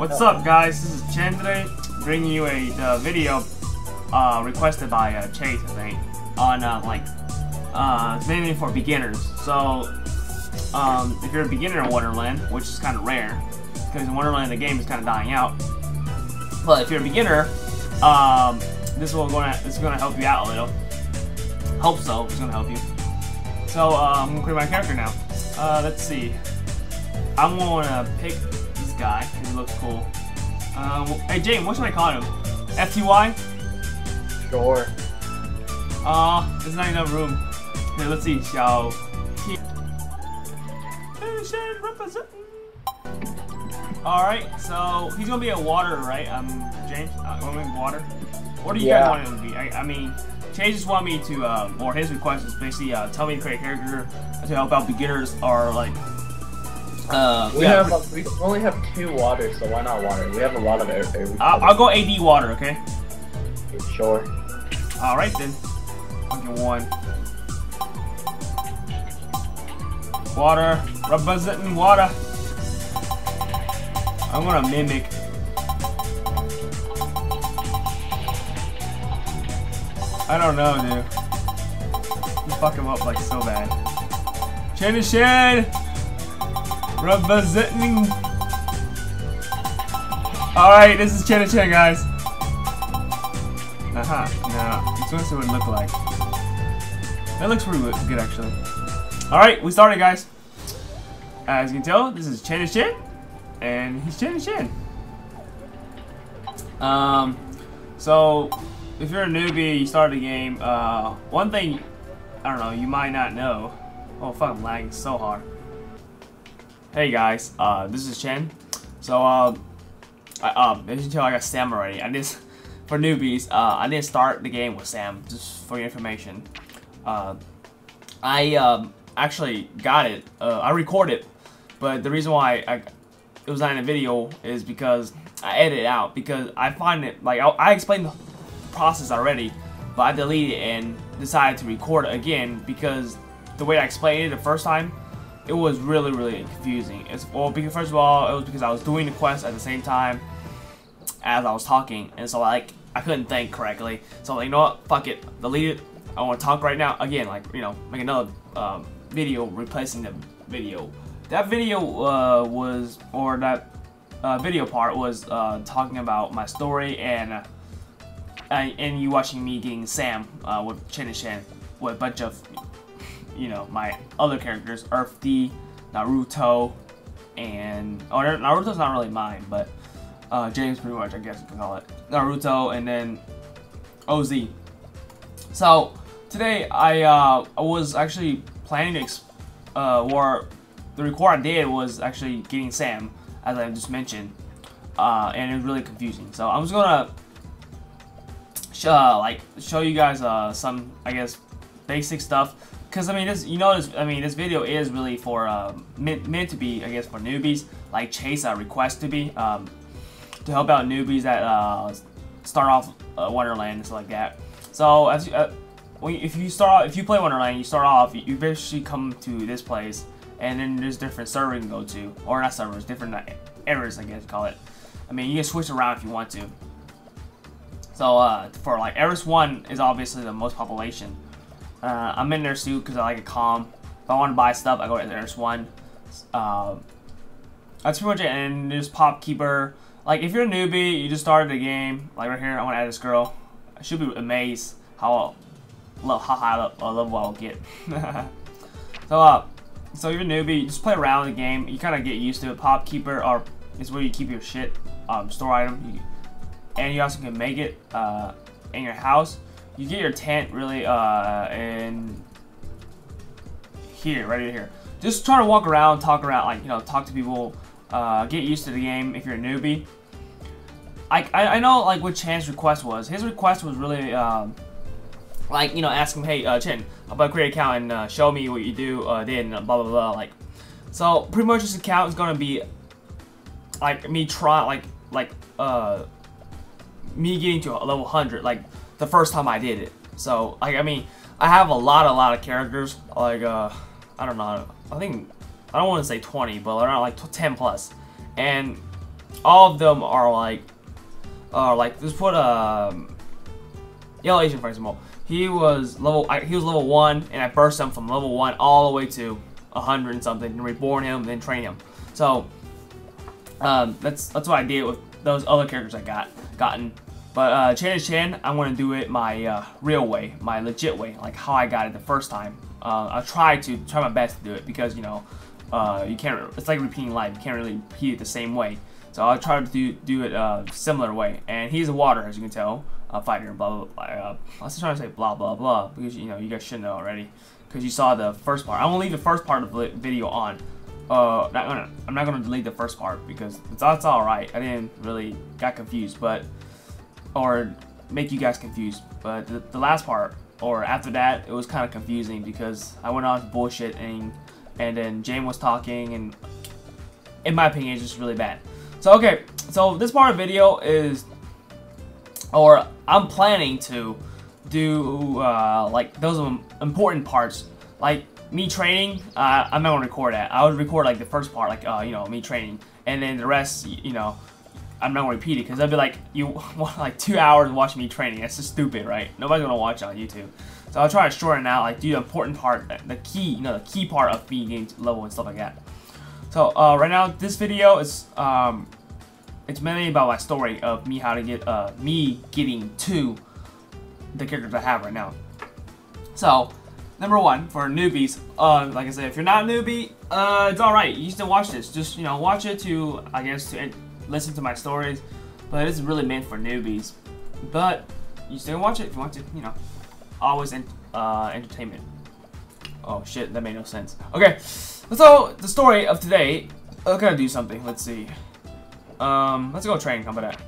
What's up, guys? This is Chen today, bringing you a video requested by Chase, I think, on it's mainly for beginners. So if you're a beginner in Wonderland, which is kind of rare, because in Wonderland the game is kind of dying out. But if you're a beginner, this is gonna help you out a little. Hope so. It's gonna help you. So I'm gonna create my character now. Let's see. I'm gonna pick this guy because he looks cool. Hey James, what should I call him? FTY? Sure. There's not enough room. Okay, let's see. Shall Alright, so he's gonna be a water, right? James, gonna be water. What do you guys want him to be? I mean, Chase just want me to, or his request is basically tell me to create a character to help out beginners, or like. We only have 2 waters, so why not water? We have a lot of air. I'll go AD water, okay? Sure. Alright then. Okay, 1. Water. Representing water. I'm gonna mimic. I don't know, dude. You fuck him up like so bad. ChenisChen! Representing. Alright, this is ChenisChen, guys. Now, this one's what it look like. That looks pretty good, actually. Alright, we started, guys. As you can tell, this is ChenisChen, and he's ChenisChen. So, if you're a newbie, you start the game, one thing, I don't know, you might not know. Oh, fuck, I'm lagging so hard. Hey guys, this is Chen. So, as you can tell, I got Sam already. For newbies, I didn't start the game with Sam, just for your information. I actually got it. I recorded, but the reason why it was not in a video is because I edited it out, because I find it, like, I explained the process already, but I deleted it and decided to record it again, because the way I explained it the first time, it was really confusing. Because first of all, it was because I was doing the quest at the same time as I was talking, and so like I couldn't think correctly. So like, you know what? Fuck it, delete it. I want to talk right now again, like, you know, make another video replacing the video. That video video part was talking about my story and you watching me getting Sam with ChenisChen with a bunch of, you know, my other characters, Earthy, Naruto, and Naruto's not really mine, but James pretty much, I guess you can call it Naruto, and then OZ. So today I was actually planning to or the record I did was actually getting Sam, as I just mentioned, and it was really confusing. So I'm just gonna show you guys some, I guess, basic stuff. Because I mean, this video is really for meant to be, I guess, for newbies, like Chase request to be, to help out newbies that start off Wonderland and stuff like that. So as if you play Wonderland, you start off, you basically come to this place, and then there's different servers you can go to, or not servers, different areas, I guess you call it. I mean, you can switch around if you want to. So for like Eris 1 is obviously the most population. I'm in there too because I like it calm. If I want to buy stuff, I go to Eris 1. That's pretty much it. And there's Pop Keeper. Like, if you're a newbie, you just started the game. Like right here, I want to add this girl. I should be amazed how high a level I'll get. So if you're a newbie, you just play around with the game. You kind of get used to it. Pop Keeper is where you keep your shit, store item, and you also can make it in your house. You get your tent really in here, right here. Just try to walk around, talk around, like, you know, talk to people, get used to the game if you're a newbie. I know, like, what Chan's request was. His request was really like, you know, ask him, hey, Chen, how about create an account and show me what you did and blah blah blah. Like, so pretty much this account is gonna be like me trying, me getting to a level 100, like the first time I did it. So like, I mean, I have a lot of characters, like I don't know, I think I don't want to say 20, but around like 10 plus, and all of them are like let's put Yellow Asian for example. He was level 1, and I burst him from level 1 all the way to 100 and something, and reborn him, and then train him. So that's what I did with those other characters I gotten. But ChenisChen, I'm gonna do it my real way, my legit way, like how I got it the first time. I'll try my best to do it because you know you can't. It's like repeating life. You can't really repeat it the same way. So I'll try to do it similar way. And he's a water, as you can tell, fighter and blah blah blah. I was trying to say blah blah blah because you know you guys should know already because you saw the first part. I'm gonna leave the first part of the video on. I'm not gonna delete the first part because that's all right. I didn't really got confused, or make you guys confused. But the last part, or after that, it was kind of confusing because I went on bullshit and then James was talking, and in my opinion, it's just really bad. So okay, so this part of the video is, or I'm planning to do like those important parts, like me training. I'm not gonna record that. I would record like the first part, like you know, me training, and then the rest, you know, I'm not gonna repeat it because I'd be like, you want like 2 hours watching me training. That's just stupid, right? Nobody's gonna watch it on YouTube. So I'll try to shorten out, like do the important part, the key, you know, the key part of me getting to level and stuff like that. So right now, this video is it's mainly about my story of me how to get me getting to the characters I have right now. So number one, for newbies, like I said, if you're not a newbie, it's alright. You still watch this. Just, you know, watch it to, I guess, to listen to my stories. But it's really meant for newbies. But you still watch it if you want to, you know. Always entertainment. Oh shit, that made no sense. Okay, so the story of today, I'm gonna do something. Let's see. Let's go train. How about that?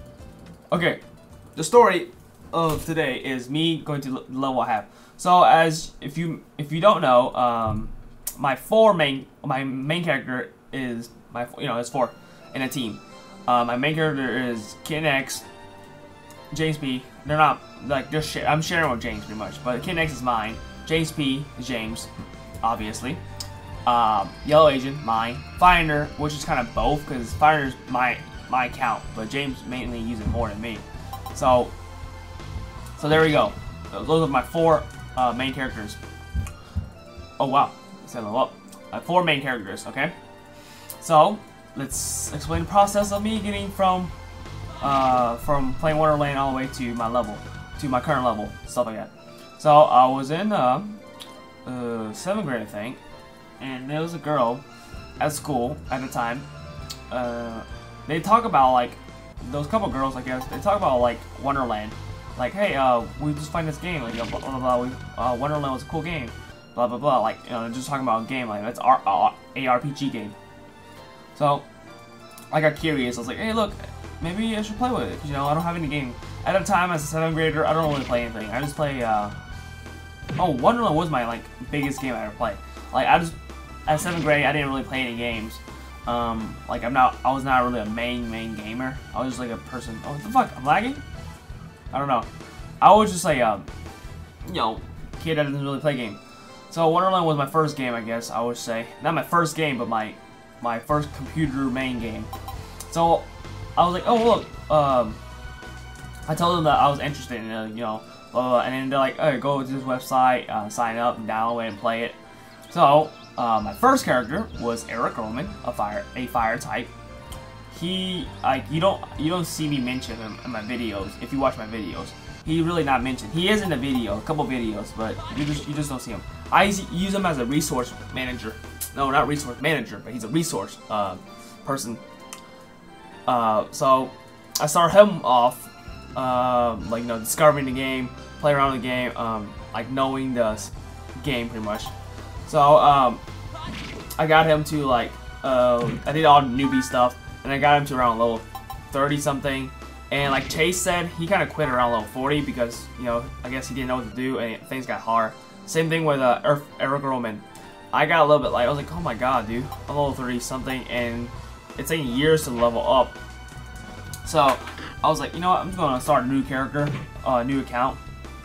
Okay, the story of today is me going to level I have. So as if you don't know, my main character is there's 4 in a team. My main character is ChenisChen, James P. They're not like I'm sharing with James pretty much, but ChenisChen is mine. James P is James, obviously. Yellow Asian, mine. Finder, which is kind of both, because Finder's my account, but James mainly uses it more than me. So there we go. Those are my 4 main characters. Oh wow, let's level up. 4 main characters. Okay. So let's explain the process of me getting from playing Wonderland all the way to my level, to my current level, stuff like that. So I was in 7th grade, I think, and there was a girl at school at the time. They talk about, like, those couple girls, I guess, they talk about like Wonderland, like, hey, we just find this game, like, blah blah blah. Wonderland was a cool game, blah blah blah. Like, you know, just talking about a game, like that's our ARPG game. So I got curious. I was like, hey, look, maybe I should play with it, because, you know, I don't have any game. At the time, as a 7th grader, I don't really play anything. I just play, oh, Wonderland was my, like, biggest game I ever played. Like, at 7th grade, I didn't really play any games. Like, I was not really a main gamer. I was just, like, a person. Oh, what the fuck? I'm lagging? I don't know. I was just, like, you know, kid that doesn't really play games. So, Wonderland was my first game, I guess, I would say. Not my first game, but my first computer main game. So, I was like, oh, look, I told them that I was interested in it, you know, blah, blah, blah, and then they're like, oh, go to this website, sign up, and download it, and play it. So, my first character was Eric Roman, a fire type. He, like, you don't see me mention him in my videos. If you watch my videos, he really not mentioned. He is in the video, a couple videos, but you just don't see him. I use him as a resource manager. No, not resource manager, but he's a resource person. So I started him off, like, you know, discovering the game, playing around the game, like knowing the game pretty much. So I got him to, like, I did all the newbie stuff, and I got him to around level 30 something. And like Chase said, he kind of quit around level 40 because, you know, I guess he didn't know what to do and things got hard. Same thing with Eric Roman. I got a little bit like, I was like, oh my god, dude, I'm level 30 something, and it's taking years to level up. So I was like, you know what, I'm just gonna start a new character, new account,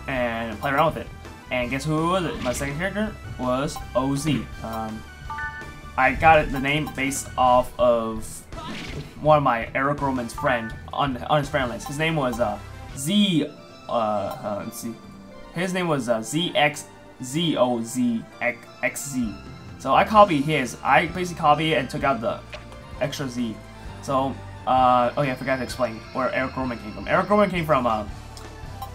and play around with it. And guess who was it? My second character was OZ. I got the name based off of one of my Eric Roman's friend on his friend list. His name was Z. Let's see. His name was ZXZOZXZ. So I copied his. I basically copied it and took out the extra Z. So oh yeah, I forgot to explain where Eric Roman came from. Eric Roman came from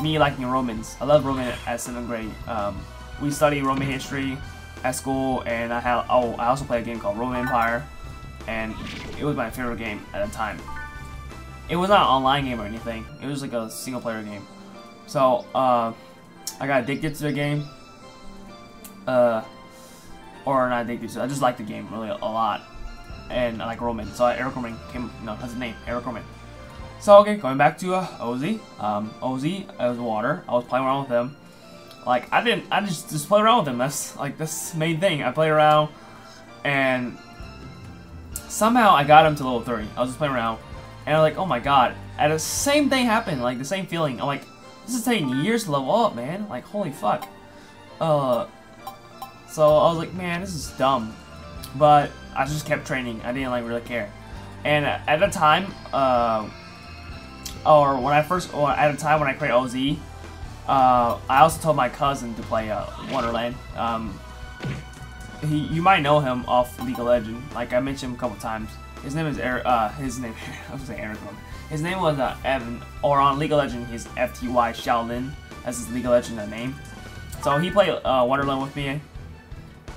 me liking Romans. I love Roman at 7th grade. We studied Roman history at school, and I also played a game called Roman Empire, and it was my favorite game at the time. It was not an online game or anything. It was like a single player game. So I got addicted to the game. Or not addicted to it. I just liked the game really a lot. And I like Roman. So Eric Roman came, no, that's his name, Eric Roman. So okay, going back to OZ. OZ, it was water. I was playing around with him. Like I just play around with him. That's like this main thing. I play around, and somehow I got him to level 30. I was just playing around, and I'm like, oh my god. And the same thing happened, like the same feeling. I'm like, this is taking years to level up, man. Like holy fuck. So I was like, man, this is dumb. But I just kept training. I didn't like really care. And at the time, at a time when I created OZ, I also told my cousin to play Wonderland. You might know him off League of Legends. Like I mentioned him a couple times. His name is Eric. I was gonna say Eric. His name was Evan, or on League of Legends, he's FTY Shaolin. That's his League of Legends name. So he played Wonderland with me,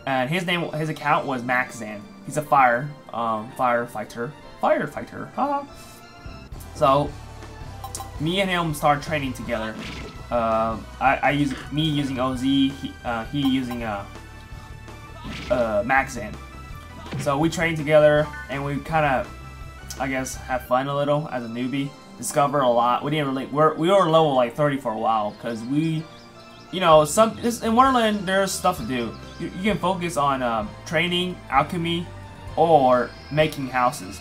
and his account was Maxan. He's a firefighter. Haha. So me and him started training together. Me using OZ, he using Maxan. So we trained together, and we kind of, I guess, have fun a little as a newbie. Discover a lot. We didn't really. We were level like 30 for a while because we, you know, in Wonderland there's stuff to do. You can focus on training, alchemy, or making houses,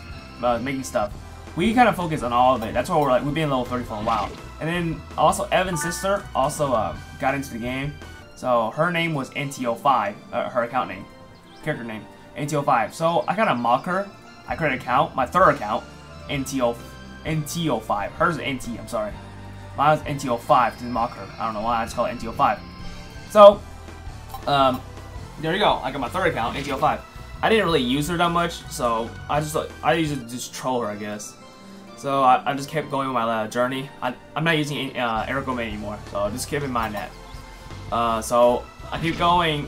making stuff. We kind of focus on all of it. That's why we've been level 30 for a while. And then also Evan's sister also got into the game. So her name was NTO5, her account name, character name, NTO5. So I kind of mock her. I created an account, my third account, NTO5. Hers is NT, I'm sorry. Mine was NTO5 to mock her. I don't know why, I just call it NTO5. So, there you go. I got my third account, NTO5. I didn't really use her that much, so I used to just troll her, I guess. So I just kept going with my journey. I'm not using Eric Roman anymore, so just keep in mind that. So I keep going,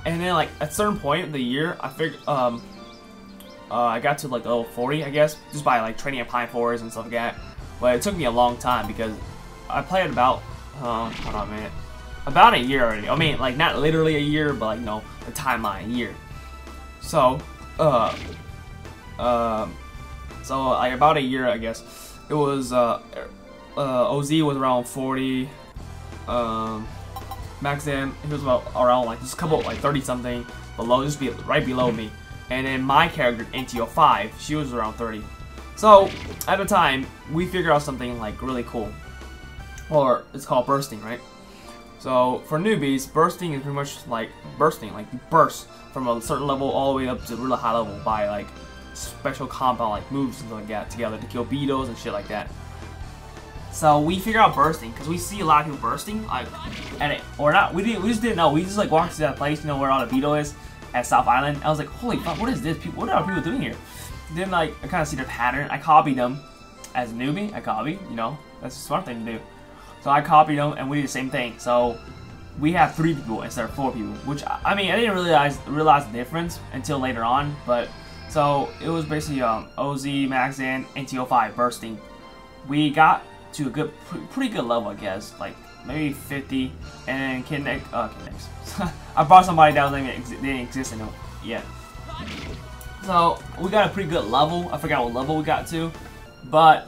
and then like at a certain point of the year, I figured I got to like level 40, I guess, just by like training at Pine Forest and stuff like that. But it took me a long time because I played about hold on a minute, about a year already. I mean, like not literally a year, but like the timeline, a year. So like about a year, I guess. It was OZ was around 40. Maxan, he was about around like just a couple like 30 something below, just right below me. And then my character NTO5, she was around 30. So at the time, we figured out something like really cool, or it's called bursting, right? So for newbies, bursting is pretty much like bursting, like you burst from a certain level all the way up to a really high level by like special compound like moves and stuff like that together to kill beetles and shit like that. So we figured out bursting because we see a lot of people bursting, like, or not. We just didn't know. We just like walked to that place, where all the beetle is at South Island. I was like, holy fuck, what is this? What are people doing here? Then like I kind of see their pattern. I copied them as a newbie. That's a smart thing to do. So I copied them and we did the same thing. So we have 3 people instead of 4 people, which I mean I didn't realize the difference until later on. But so it was basically OZ, Maxan, NTO5 bursting. We got to a pretty good level, I guess, like maybe 50, and then Kinect. I brought somebody that didn't exist yet. So we got a pretty good level. I forgot what level we got to, but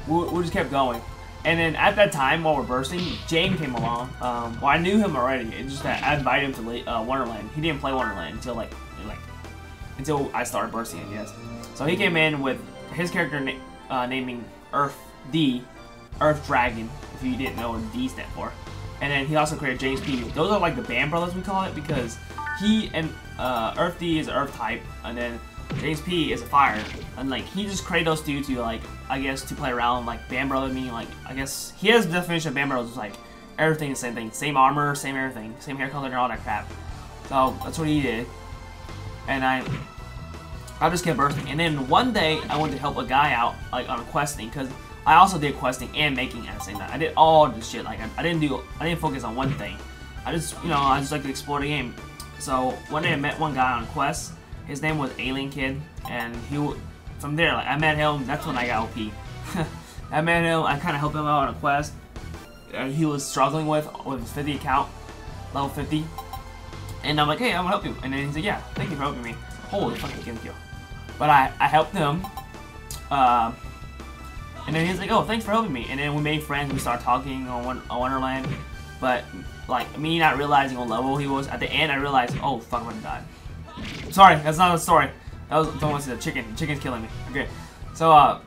we just kept going. And then at that time, while we're bursting, Jane came along. Well, I knew him already. It just that I invited him to Wonderland. He didn't play Wonderland until until I started bursting, I guess. So he came in with his character naming Earth Dragon, if you didn't know what D stand for. And then he also created James P. Those are like the band brothers, we call it, because he and Earth D is Earth type, and then James P is a fire, and like he just created those two to like I guess to play around like Band Brother, meaning like I guess he has the definition of Band Brothers is like everything the same thing, same armor, same everything, same hair color and all that crap. So that's what he did, and I just kept bursting. And then one day I went to help a guy out like on questing because I also did questing and making at the same time. I did all this shit. Like I didn't focus on one thing. I just like to explore the game. So one day I met one guy on quest. His name was Alien Kid, and from there, like I met him. That's when I got OP. I met him. I kind of helped him out on a quest. He was struggling with his 50 account, level 50, and I'm like, hey, I'm gonna help you. And then he's like, yeah, thank you for helping me. Holy fucking thank you. But I helped him, and then he's like, oh, thanks for helping me. And then we made friends. We started talking on Wonderland, but like me not realizing what level he was. At the end, I realized, oh fuck, I'm gonna die. Sorry, that's not a story. That was don't want to see the chicken. The chicken's killing me. Okay, so I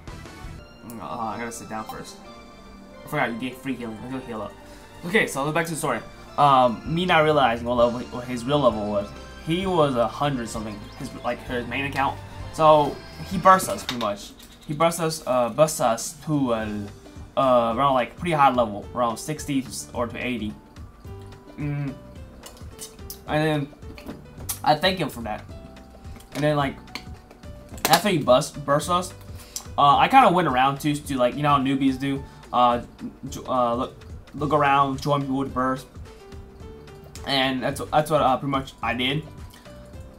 gotta sit down first. I forgot you get free healing. Let's go heal up. Okay, so back to the story. Me not realizing what his real level was. He was 100 something. His main account. So he burst us pretty much. He burst us to around like pretty high level, around 60 or to 80. And then I thank him for that. And then like after he burst us, I kind of went around to like you know how newbies do, look around, join people with burst, and that's what pretty much I did.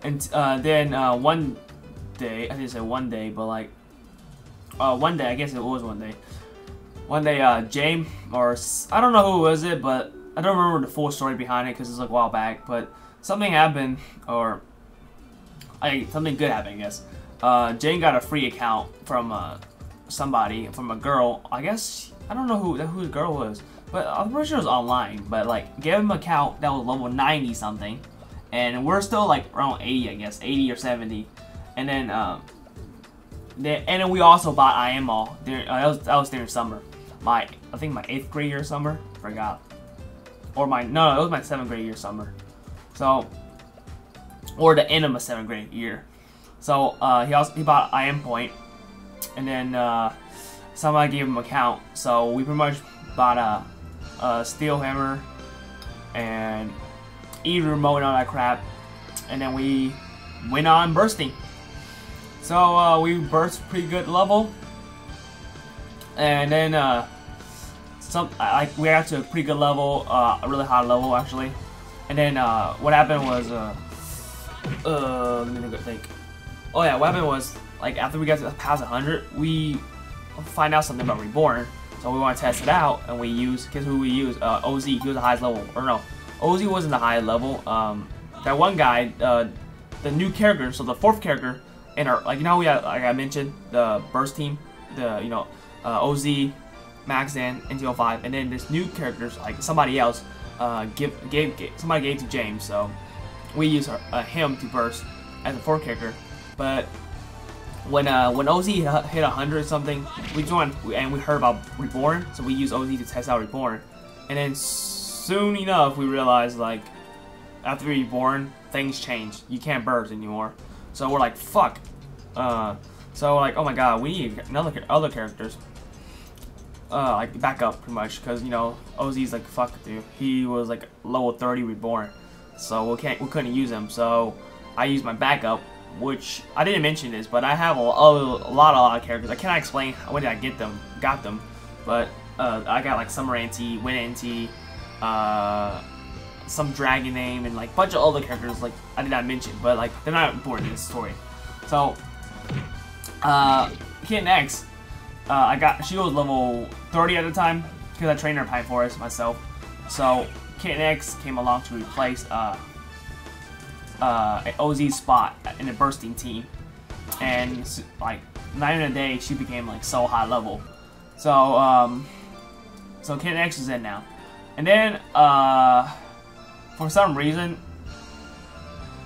And then one day, I didn't say one day, but like one day, I guess it was one day. One day, James, or I don't know who was it, but I don't remember the full story behind it because it's like a while back. But something happened, or something good happened, I guess. Jane got a free account from somebody, from a girl. I guess I don't know who the girl was, but I'm pretty sure it was online. But like, gave him an account that was level 90 something, and we're still like around 80, I guess, 80 or 70. And then then we also bought IMO. That was during summer. I think my 8th grade year summer. Forgot. Or no, it was my 7th grade year summer. So, or the end of my 7th grade year. So he bought IM point, and then somebody gave him an account. So we pretty much bought a steel hammer and E remote and all that crap, and then we went on bursting. So we burst pretty good level, and then we got to a pretty good level, a really high level actually. And then what happened was let me think. Oh yeah, what happened was like after we got to past 100, we find out something about Reborn. So we want to test it out, and we use guess who we use? OZ. He was the highest level, or no, OZ wasn't the highest level. That one guy, the new character, so the 4th character. And our, like, you know, we had, like I mentioned, the burst team, the OZ, Maxan, NT05, and then this new characters, like somebody else, somebody gave to James, so we use him to burst as a 4th character. But when OZ hit 100 something, we joined and we heard about Reborn, so we used OZ to test out Reborn, and then soon enough we realized like after Reborn things changed. You can't burst anymore. So we're like, fuck. So like, oh my god, we need other characters. Like back up pretty much, because you know OZ's like, fuck dude. He was like level 30 Reborn, so we couldn't use him. So I used my backup, which I didn't mention this, but I have a lot of characters. I cannot explain when did I got them, but I got like Summer Anti, Win Anti, some dragon name, and like a bunch of other characters like I did not mention, but like they're not important in this story. So Kitten X, she was level 30 at the time because I trained her Pine Forest myself. So Kitten X came along to replace OZ's spot in the bursting team, and like not even a day she became like so high level. So so Kitten X is in now, and then for some reason,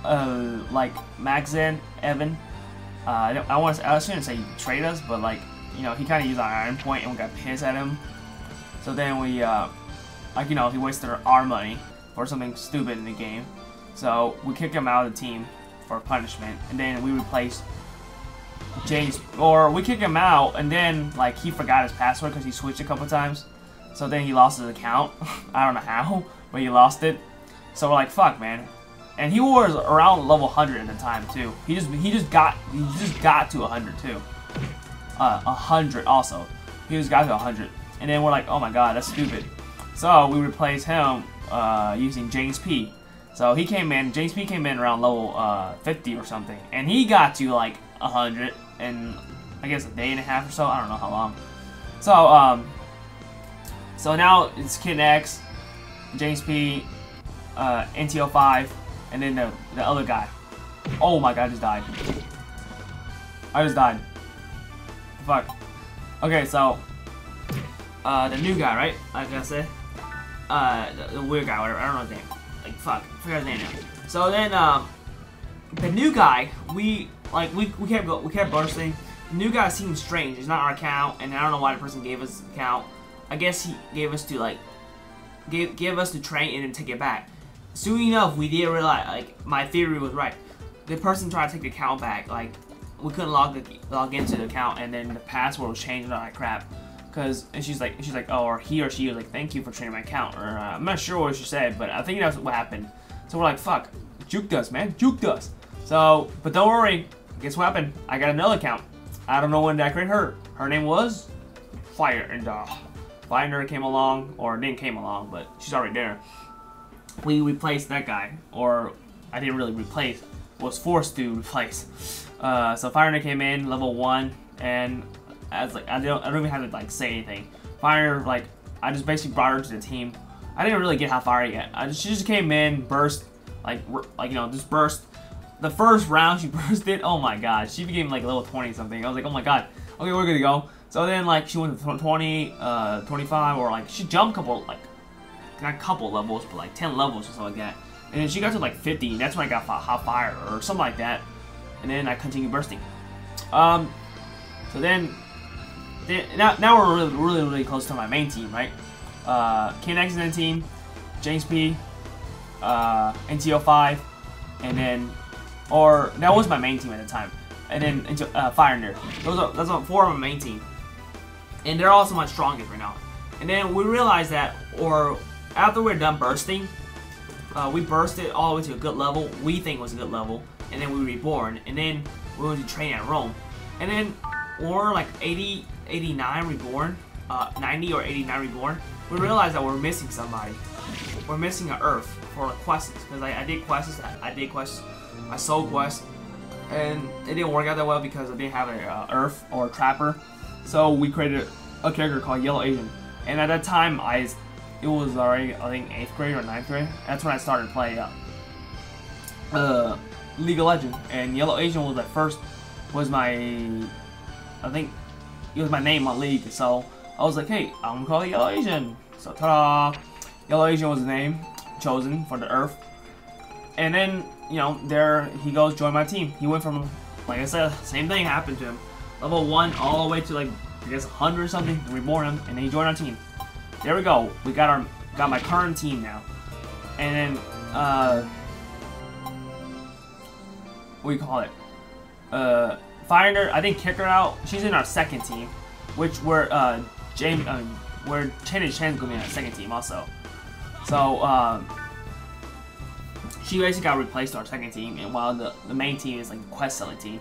like Maxan, Evan, I shouldn't say he betrayed us, but like, you know, he kind of used our iron point and we got pissed at him. So then we, like, you know, he wasted our money for something stupid in the game. So we kicked him out of the team for punishment, and then we replaced James, or we kick him out, and then like he forgot his password because he switched a couple times. So then he lost his account. I don't know how, but he lost it. So we're like, fuck, man. And he was around level 100 at the time too. He just got to 100 too. 100 also. He just got to 100. And then we're like, oh my god, that's stupid. So we replaced him using James P. So he came in, James P came in around level 50 or something. And he got to like 100 in, I guess, a day and a half or so. I don't know how long. So now it's Kid X, James P, NTO5, and then the other guy. Oh my god, I just died. I just died. Fuck. Okay, so the new guy, right? Like I said, the weird guy, whatever. I don't know his name. Like fuck, I forgot his name now. So then the new guy, we kept bursting. The new guy seemed strange. It's not our account, and I don't know why the person gave us the account. I guess he gave us to like give us to train and then take it back. Soon enough, we did realize like my theory was right. The person tried to take the account back. Like we couldn't log into the account, and then the password was changed and all that crap. And she's like, oh, or he or she was like, thank you for training my account, or I'm not sure what she said, but I think that's what happened. So we're like, fuck, juked us, man, juked us. So, but don't worry, guess what happened? I got another account. I don't know when that created her. Her name was Fire, and Finder came along, or didn't came along, but she's already there. We replaced that guy, or I didn't really replace, was forced to replace. So Finder came in, level 1, and I was like, I don't even have to like say anything. Fire, like, I just basically brought her to the team. I didn't really get how far yet. She just came in, burst, like you know, just burst. The first round she bursted, oh my god, she became like level 20 something. I was like, oh my god, okay, we're good to go. So then like she went to 20, 25, or like she jumped a couple, like not a couple levels, but like 10 levels or something like that. And then she got to like 50, and that's when I got hot fire or something like that. And then I continued bursting. So then now we're really close to my main team, right? KNX is in the team, James P, NTO5, and then, or that was my main team at the time, and then Fire in there. That's 4 of my main team, and they're also my strongest right now. And then we realized that, or after we're done bursting, we bursted all the way to a good level. We think was a good level, and then we reborn, and then we went to train at Rome, and then we're like 80. 89 reborn, 90 or 89 reborn, we realized that we're missing somebody. We're missing an Earth for quests, because I did quests, I sold quests, and it didn't work out that well because I didn't have an Earth or a Trapper. So we created a character called Yellow Asian, and at that time it was already, I think, 8th grade or 9th grade. That's when I started playing League of Legends, and Yellow Asian was was my, I think, it was my name on League, so I was like, hey, I'm gonna call it Yellow Asian. So ta-da! Yellow Asian was the name chosen for the Earth. And then, you know, there he goes, join my team. He went from, like I said, same thing happened to him. Level 1 all the way to like, I guess 100 or something, reborn him, and then he joined our team. There we go. We got my current team now. And then, what do you call it? Finder, I didn't kick her out. She's in our second team, which where ChenisChen's gonna be in our second team also. So she basically got replaced to our second team, and while the main team is like the quest selling team.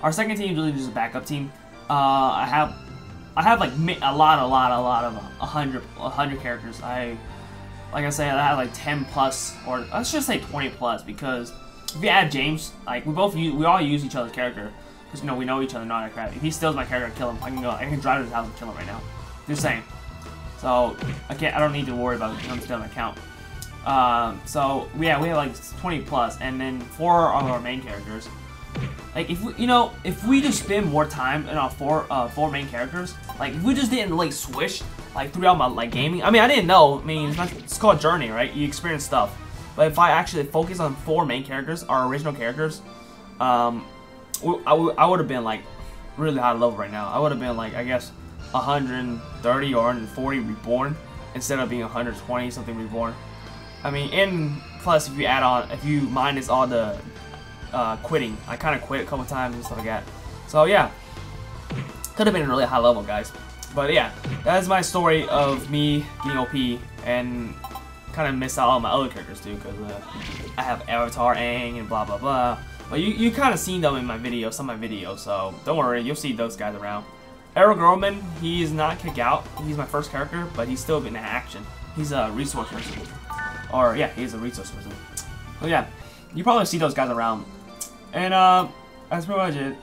Our second team is really just a backup team. I have like a lot of 100 characters. Like I said, I have like 10 plus, or let's just say 20 plus, because if you add James, like we all use each other's character. Because, you know, we know each other, not that crap. If he steals my character, I kill him. I can drive to his house and kill him right now. Just saying. So, I don't need to worry about him stealing my account. So, yeah, we have like 20 plus, and then 4 of our main characters. Like, if we just spend more time in our 4 main characters, like, if we just didn't, like, switch, like, throughout my, like, gaming. I mean, I didn't know. I mean, it's called Journey, right? You experience stuff. But if I actually focus on 4 main characters, our original characters, I would have been like really high level right now. I would have been like, I guess, 130 or 140 reborn instead of being 120 something reborn. I mean, and plus if you minus all the quitting, I kind of quit a couple times and stuff like that. So yeah, could have been a really high level, guys. But yeah, that is my story of me getting OP and kind of missed out on my other characters too, because I have Avatar, Aang, and blah blah blah. But you kind of seen them in my videos, some of my videos, so don't worry, you'll see those guys around. Eric Gorman, he's not kick out. He's my first character, but he's still in action. He's a resource person. Or yeah, he's a resource person. So yeah, you probably see those guys around. And that's pretty much it.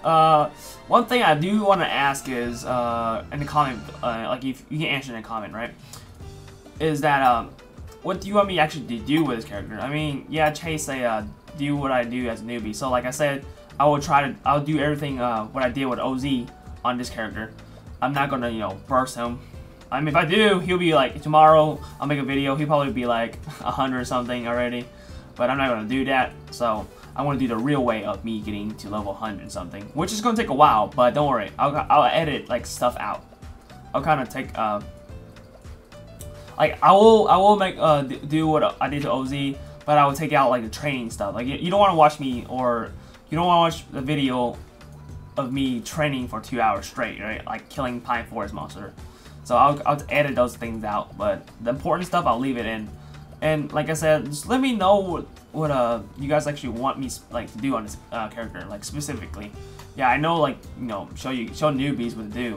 One thing I do want to ask is in the comment, like if you can answer in the comment, right? Is that what do you want me actually to do with this character? I mean, yeah, Chase say do what I do as a newbie. So like I said, I'll do everything what I did with OZ on this character. I'm not gonna, you know, burst him. I mean, if I do, he'll be like, tomorrow I'll make a video, he'll probably be like 100 or something already. But I'm not gonna do that, so I want to do the real way of me getting to level 100 something, which is gonna take a while, but don't worry, I'll edit like stuff out. I'll kind of take like I will make do what I did to OZ, but I will take out like the training stuff. Like you don't want to watch me, or you don't want to watch the video of me training for 2 hours straight, right? Like killing Pine Forest monster. So I'll edit those things out, but the important stuff I'll leave it in. And like I said, just let me know what you guys actually want me like to do on this character, like specifically. Yeah, I know, like, you know, show newbies what to do,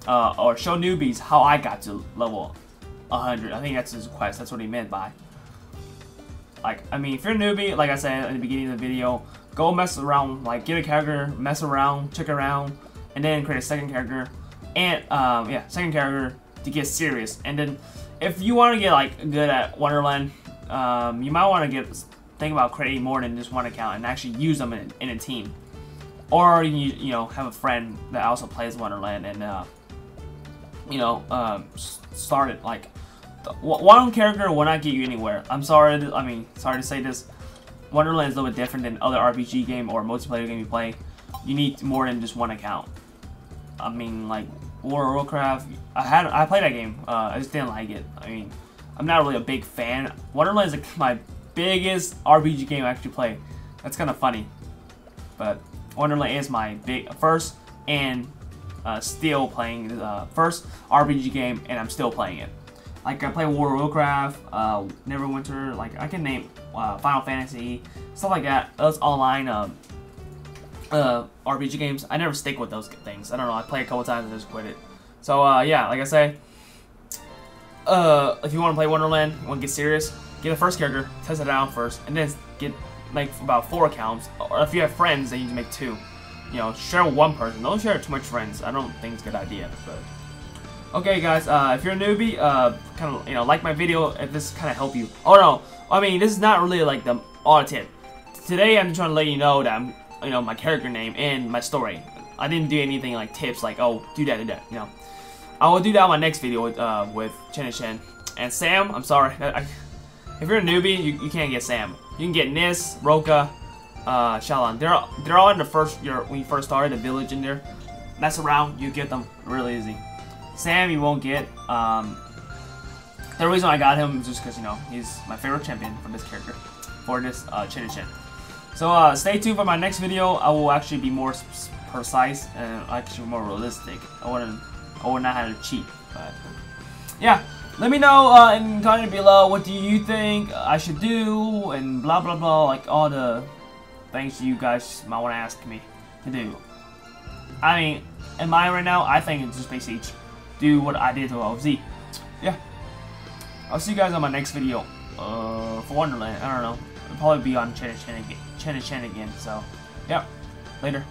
or show newbies how I got to level 100. I think that's his quest. That's what he meant by. Like, I mean, if you're a newbie, like I said in the beginning of the video, go mess around, like get a character, mess around, check around, and then create a second character, and yeah, second character to get serious. And then if you want to get like good at Wonderland, you might want to think about creating more than just one account and actually use them in a team. Or you know, have a friend that also plays Wonderland and you know, start it. Like one character will not get you anywhere. I'm sorry. I mean, sorry to say this. Wonderland is a little bit different than other RPG game or multiplayer game you play. You need more than just one account. I mean, like World of Warcraft, I played that game. I just didn't like it. I mean, I'm not really a big fan. Wonderland is like my biggest RPG game I actually play. That's kind of funny, but Wonderland is my first and still playing the first RPG game, and I'm still playing it. Like I play World of Warcraft, Neverwinter, like I can name Final Fantasy, stuff like that. Those online RPG games, I never stick with those things. I don't know, I play a couple times and just quit it. So yeah, like I say, if you want to play Wonderland, you want to get serious, get a first character, test it out first, and then make about 4 accounts. Or if you have friends, then you can make 2. You know, share with one person. Don't share too much friends. I don't think it's a good idea. But okay, guys, if you're a newbie, kind of, you know, like my video if this kind of help you. Oh no, I mean, this is not really like the auto tip. Today I'm trying to let you know that I'm, you know, my character name and my story. I didn't do anything like tips like, oh, do that, you know. I will do that in my next video with ChenisChen. And Sam, I'm sorry, if you're a newbie, you can't get Sam. You can get Nis, Roka, Shalon. They're all in the first year when you first started the village in there. Mess around, you get them really easy. Sam, you won't get. The reason I got him is just because, you know, he's my favorite champion for this character, for this ChenisChen. So stay tuned for my next video. I will actually be more precise and actually more realistic. I would not have to cheat, but yeah. Let me know in the comment below, what do you think I should do, and blah blah blah, like all the things you guys might want to ask me to do. I mean, in mine right now, I think it's just basically do what I did to OZ. Yeah. I'll see you guys on my next video for Wonderland. I don't know. It'll probably be on ChenisChen again. So, yeah. Later.